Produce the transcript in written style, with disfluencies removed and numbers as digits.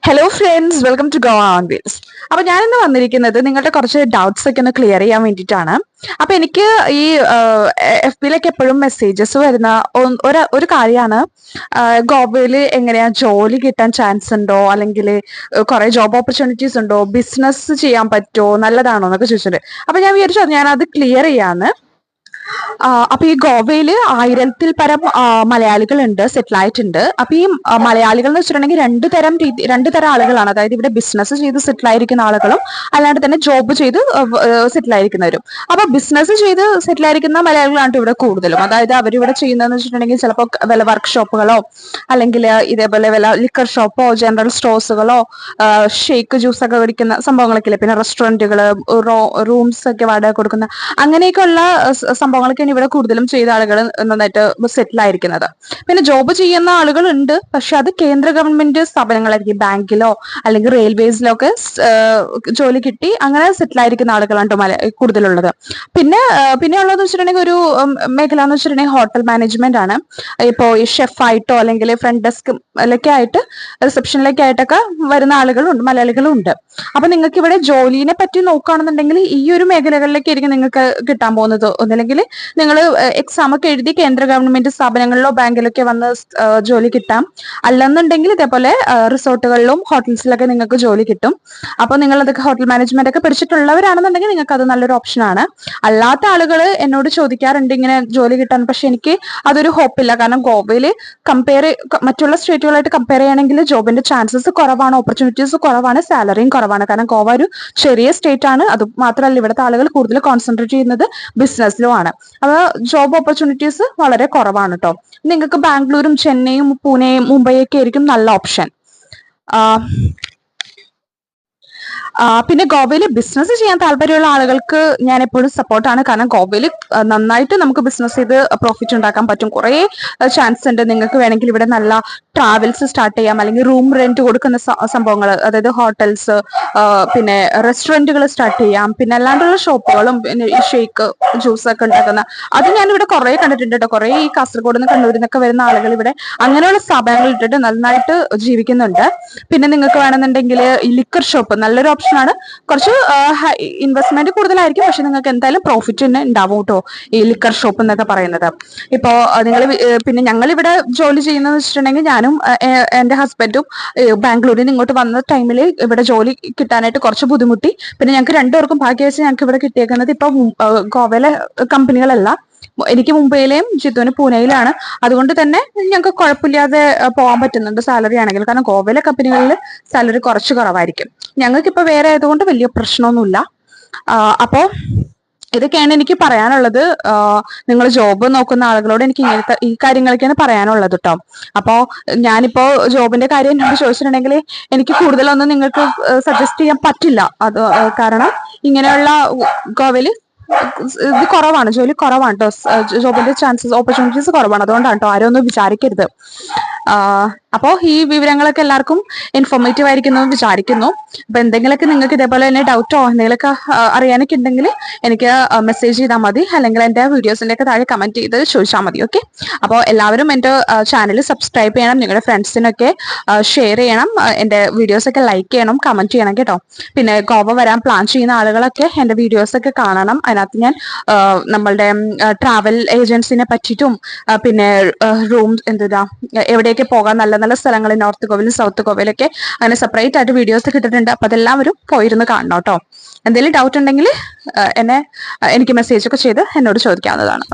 Hello friends, welcome to go on wheels. അപ്പൊ ഞാനിന്ന് വന്നിരിക്കുന്നത് നിങ്ങളുടെ കുറച്ച് ഡൗട്ട്സ് ഒക്കെ ഒന്ന് ക്ലിയർ ചെയ്യാൻ വേണ്ടിയിട്ടാണ്. അപ്പൊ എനിക്ക് ഈ എഫ് ബിയിലൊക്കെ എപ്പോഴും മെസ്സേജസ് വരുന്ന ഒരു കാര്യമാണ്, ഗോവയിൽ എങ്ങനെയാ ജോലി കിട്ടാൻ ചാൻസ് ഉണ്ടോ, അല്ലെങ്കിൽ കുറെ ജോബ് ഓപ്പർച്യൂണിറ്റീസ് ഉണ്ടോ, ബിസിനസ് ചെയ്യാൻ പറ്റുമോ, നല്ലതാണോ എന്നൊക്കെ ചോദിച്ചിട്ടുണ്ട്. അപ്പൊ ഞാൻ വിചാരിച്ചു ഞാൻ അത് ക്ലിയർ ചെയ്യാന്ന്. അപ്പൊ ഈ ഗോവയില് 1000-ൽ പരം മലയാളികളുണ്ട്, സെറ്റിൽ ആയിട്ടുണ്ട്. അപ്പൊ ഈ മലയാളികൾ എന്ന് വെച്ചിട്ടുണ്ടെങ്കിൽ രണ്ടു തരം ആളുകളാണ്. അതായത് ഇവിടെ ബിസിനസ് ചെയ്ത് സെറ്റിൽ ആയിരിക്കുന്ന ആളുകളും അല്ലാണ്ട് തന്നെ ജോബ് ചെയ്ത് സെറ്റിൽ ആയിരിക്കുന്നവരും. അപ്പൊ ബിസിനസ് ചെയ്ത് സെറ്റിൽ ആയിരിക്കുന്ന മലയാളികളാണ് ഇവിടെ കൂടുതലും. അതായത് അവരിവിടെ ചെയ്യുന്നതെന്ന് വെച്ചിട്ടുണ്ടെങ്കിൽ ചിലപ്പോൾ വല്ല വർക്ക്ഷോപ്പുകളോ അല്ലെങ്കിൽ ഇതേപോലെ വല്ല ലിക്കർ ഷോപ്പോ ജനറൽ സ്റ്റോഴ്സുകളോ ഷേക്ക് ജ്യൂസ് ഒക്കെ കുടിക്കുന്ന സംഭവങ്ങളൊക്കെ ഇല്ലേ, പിന്നെ റെസ്റ്റോറന്റുകള്, റൂംസ് ഒക്കെ വാടക കൊടുക്കുന്ന അങ്ങനെയൊക്കെയുള്ള സംഭവങ്ങളൊക്കെയാണ് ഇവിടെ കൂടുതലും ചെയ്ത ആളുകൾ നന്നായിട്ട് സെറ്റിൽ ആയിരിക്കുന്നത്. പിന്നെ ജോബ് ചെയ്യുന്ന ആളുകളുണ്ട്, പക്ഷെ അത് കേന്ദ്ര ഗവൺമെന്റ് സ്ഥാപനങ്ങളായിരിക്കും, ബാങ്കിലോ അല്ലെങ്കിൽ റെയിൽവേസിലോ ഒക്കെ ജോലി കിട്ടി അങ്ങനെ സെറ്റിൽ ആയിരിക്കുന്ന ആളുകളാണ് കൂടുതലുള്ളത്. പിന്നെ ഉള്ളത് വെച്ചിട്ടുണ്ടെങ്കിൽ ഒരു മേഖല എന്ന് വെച്ചിട്ടുണ്ടെങ്കിൽ ഹോട്ടൽ മാനേജ്മെന്റ് ആണ്. ഇപ്പോൾ ഈ ഷെഫായിട്ടോ അല്ലെങ്കിൽ ഫ്രണ്ട് ഡെസ്കിലൊക്കെ ആയിട്ട് റിസപ്ഷനിലൊക്കെ ആയിട്ടൊക്കെ വരുന്ന ആളുകളുണ്ട്, മലയാളികളും ഉണ്ട്. അപ്പൊ നിങ്ങൾക്ക് ഇവിടെ ജോലിനെ പറ്റി നോക്കുകയാണെന്നുണ്ടെങ്കിൽ ഈ ഒരു മേഖലകളിലേക്ക് ആയിരിക്കും നിങ്ങൾക്ക് കിട്ടാൻ പോകുന്നത്. ഒന്നില്ലെങ്കിൽ നിങ്ങൾ എക്സാം ഒക്കെ എഴുതി കേന്ദ്ര ഗവൺമെന്റ് സ്ഥാപനങ്ങളിലോ ബാങ്കിലൊക്കെ വന്ന് ജോലി കിട്ടാം. അല്ലെന്നുണ്ടെങ്കിൽ ഇതേപോലെ റിസോർട്ടുകളിലും ഹോട്ടൽസിലൊക്കെ നിങ്ങൾക്ക് ജോലി കിട്ടും. അപ്പോൾ നിങ്ങൾ അതൊക്കെ ഹോട്ടൽ മാനേജ്മെന്റ് ഒക്കെ പഠിച്ചിട്ടുള്ളവരാണെന്നുണ്ടെങ്കിൽ നിങ്ങൾക്ക് അത് നല്ലൊരു ഓപ്ഷനാണ്. അല്ലാത്ത ആളുകൾ എന്നോട് ചോദിക്കാറുണ്ട് ഇങ്ങനെ ജോലി കിട്ടാൻ, പക്ഷെ എനിക്ക് അതൊരു ഹോപ്പില്ല. കാരണം ഗോവയിൽ മറ്റുള്ള സ്റ്റേറ്റുകളായിട്ട് കമ്പയർ ചെയ്യുകയാണെങ്കിൽ ജോബിന്റെ ചാൻസസ് കുറവാണ്, ഓപ്പർച്യൂണിറ്റീസ് കുറവാണ്, സാലറിയും കുറവാണ്. കാരണം ഗോവ ഒരു ചെറിയ സ്റ്റേറ്റ് ആണ്. അത് മാത്രമല്ല ഇവിടുത്തെ ആളുകൾ കൂടുതൽ കോൺസെൻട്രേറ്റ് ചെയ്യുന്നത് ബിസിനസ്സിലുമാണ്. അപ്പൊ ജോബ് ഓപ്പർച്യൂണിറ്റീസ് വളരെ കുറവാണ് കേട്ടോ. നിങ്ങൾക്ക് ബാംഗ്ലൂരും ചെന്നൈയും പൂനെയും മുംബൈയൊക്കെ ആയിരിക്കും നല്ല ഓപ്ഷൻ. പിന്നെ ഗോവയിൽ ബിസിനസ് ചെയ്യാൻ താല്പര്യമുള്ള ആളുകൾക്ക് ഞാൻ എപ്പോഴും സപ്പോർട്ടാണ്. കാരണം ഗോവയിൽ നന്നായിട്ട് നമുക്ക് ബിസിനസ് ചെയ്ത് പ്രോഫിറ്റ് ഉണ്ടാക്കാൻ പറ്റും. കുറേ ചാൻസ് ഉണ്ട്. നിങ്ങൾക്ക് വേണമെങ്കിൽ ഇവിടെ നല്ല ട്രാവൽസ് സ്റ്റാർട്ട് ചെയ്യാം, അല്ലെങ്കിൽ റൂം റെന്റ് കൊടുക്കുന്ന സംഭവങ്ങൾ, അതായത് ഹോട്ടൽസ്, പിന്നെ റെസ്റ്റോറന്റുകൾ സ്റ്റാർട്ട് ചെയ്യാം. പിന്നെ അല്ലാണ്ടുള്ള ഷോപ്പുകളും പിന്നെ ഈ ഷേക്ക് ജ്യൂസ് ഒക്കെ ഉണ്ടാക്കുന്ന അത് ഞാനിവിടെ കുറേ കണ്ടിട്ടുണ്ട് കേട്ടോ. കുറേ ഈ കാസർഗോഡ് നിന്ന് കണ്ണൂരിൽ നിന്നൊക്കെ വരുന്ന ആളുകൾ ഇവിടെ അങ്ങനെയുള്ള സ്ഥാപനങ്ങൾ ഇട്ടിട്ട് നന്നായിട്ട് ജീവിക്കുന്നുണ്ട്. പിന്നെ നിങ്ങൾക്ക് വേണമെന്നുണ്ടെങ്കിൽ ഈ ലിക്കർ ഷോപ്പ് നല്ലൊരു ഓപ്ഷനാണ്. കുറച്ച് ഇൻവെസ്റ്റ്മെന്റ് കൂടുതലായിരിക്കും, പക്ഷെ നിങ്ങൾക്ക് എന്തായാലും പ്രോഫിറ്റ് തന്നെ ഉണ്ടാവും കേട്ടോ ഈ ലിക്കർ ഷോപ്പ് എന്നൊക്കെ പറയുന്നത്. ഇപ്പോ നിങ്ങൾ പിന്നെ ഞങ്ങൾ ഇവിടെ ജോലി ചെയ്യുന്നതെന്ന് വെച്ചിട്ടുണ്ടെങ്കിൽ ഞാനും എന്റെ ഹസ്ബൻഡും ബാംഗ്ലൂരിൽ നിന്ന് ഇങ്ങോട്ട് വന്ന ടൈമിൽ ഇവിടെ ജോലി കിട്ടാനായിട്ട് കുറച്ച് ബുദ്ധിമുട്ടി. പിന്നെ ഞങ്ങൾക്ക് രണ്ടുപേർക്കും ഭാഗ്യം വെച്ച് ഞങ്ങൾക്ക് ഇവിടെ കിട്ടിയേക്കുന്നത് ഇപ്പൊ ഗോവയിലെ കമ്പനികളല്ല, എനിക്ക് മുംബൈയിലെയും ജിത്തുവിന് പൂനെയിലാണ്. അതുകൊണ്ട് തന്നെ ഞങ്ങൾക്ക് കുഴപ്പമില്ലാതെ പോകാൻ പറ്റുന്നുണ്ട് സാലറി ആണെങ്കിൽ. കാരണം ഗോവയിലെ കമ്പനികളിൽ സാലറി കുറച്ച് കുറവായിരിക്കും. ഞങ്ങൾക്കിപ്പോ വേറെ ആയതുകൊണ്ട് വലിയ പ്രശ്നമൊന്നുമില്ല. അപ്പോ ഇതൊക്കെയാണ് എനിക്ക് പറയാനുള്ളത്. നിങ്ങൾ ജോബ് നോക്കുന്ന ആളുകളോട് എനിക്ക് ഇങ്ങനത്തെ ഈ കാര്യങ്ങളൊക്കെയാണ് പറയാനുള്ളത് കേട്ടോ. അപ്പോ ഞാനിപ്പോ ജോബിന്റെ കാര്യം എന്നോട് ചോദിച്ചിട്ടുണ്ടെങ്കിൽ എനിക്ക് കൂടുതലൊന്നും നിങ്ങൾക്ക് സജസ്റ്റ് ചെയ്യാൻ പറ്റില്ല. അത് കാരണം ഇങ്ങനെയുള്ള ഗോവയില് ഇത് കുറവാണ്, ജോലി കുറവാണ് കേട്ടോ. ജോബിന്റെ ചാൻസസ് ഓപ്പർച്യൂണിറ്റീസ് കുറവാണ്. അതുകൊണ്ടാണ് കേട്ടോ, ആരും ഒന്നും വിചാരിക്കരുത്. അപ്പോൾ ഈ വിവരങ്ങളൊക്കെ എല്ലാവർക്കും ഇൻഫോർമേറ്റീവ് ആയിരിക്കുന്നു എന്ന് വിചാരിക്കുന്നു. അപ്പൊ എന്തെങ്കിലുമൊക്കെ നിങ്ങൾക്ക് ഇതേപോലെ തന്നെ ഡൗട്ടോ എന്തെങ്കിലുമൊക്കെ അറിയാനൊക്കെ ഉണ്ടെങ്കിൽ എനിക്ക് മെസ്സേജ് ചെയ്താൽ മതി, അല്ലെങ്കിൽ എൻ്റെ വീഡിയോസിന്റെ ഒക്കെ താഴെ കമന്റ് ചെയ്ത് ചോദിച്ചാൽ മതി. ഓക്കെ, അപ്പോൾ എല്ലാവരും എൻ്റെ ചാനൽ സബ്സ്ക്രൈബ് ചെയ്യണം, നിങ്ങളുടെ ഫ്രണ്ട്സിനൊക്കെ ഷെയർ ചെയ്യണം, എൻ്റെ വീഡിയോസ് ഒക്കെ ലൈക്ക് ചെയ്യണം, കമന്റ് ചെയ്യണം കേട്ടോ. പിന്നെ ഗോവ വരാൻ പ്ലാൻ ചെയ്യുന്ന ആളുകളൊക്കെ എൻ്റെ വീഡിയോസ് ഒക്കെ കാണണം. അതിനകത്ത് ഞാൻ നമ്മളുടെ ട്രാവൽ ഏജൻസിനെ പറ്റിയിട്ടും പിന്നെ റൂം എവിടെയൊക്കെ പോകാൻ നല്ല നല്ല സ്ഥലങ്ങൾ നോർത്ത് ഗോവയിലും സൗത്ത് ഗോവയിലൊക്കെ അങ്ങനെ സെപ്പറേറ്റ് ആയിട്ട് വീഡിയോസ് കിട്ടിയിട്ടുണ്ട്. അപ്പൊ അതെല്ലാവരും പോയിരുന്ന് കാണണം കേട്ടോ. എന്തെങ്കിലും ഡൗട്ട് ഉണ്ടെങ്കിൽ എനിക്ക് മെസ്സേജ് ഒക്കെ ചെയ്ത് എന്നോട് ചോദിക്കാവുന്നതാണ്.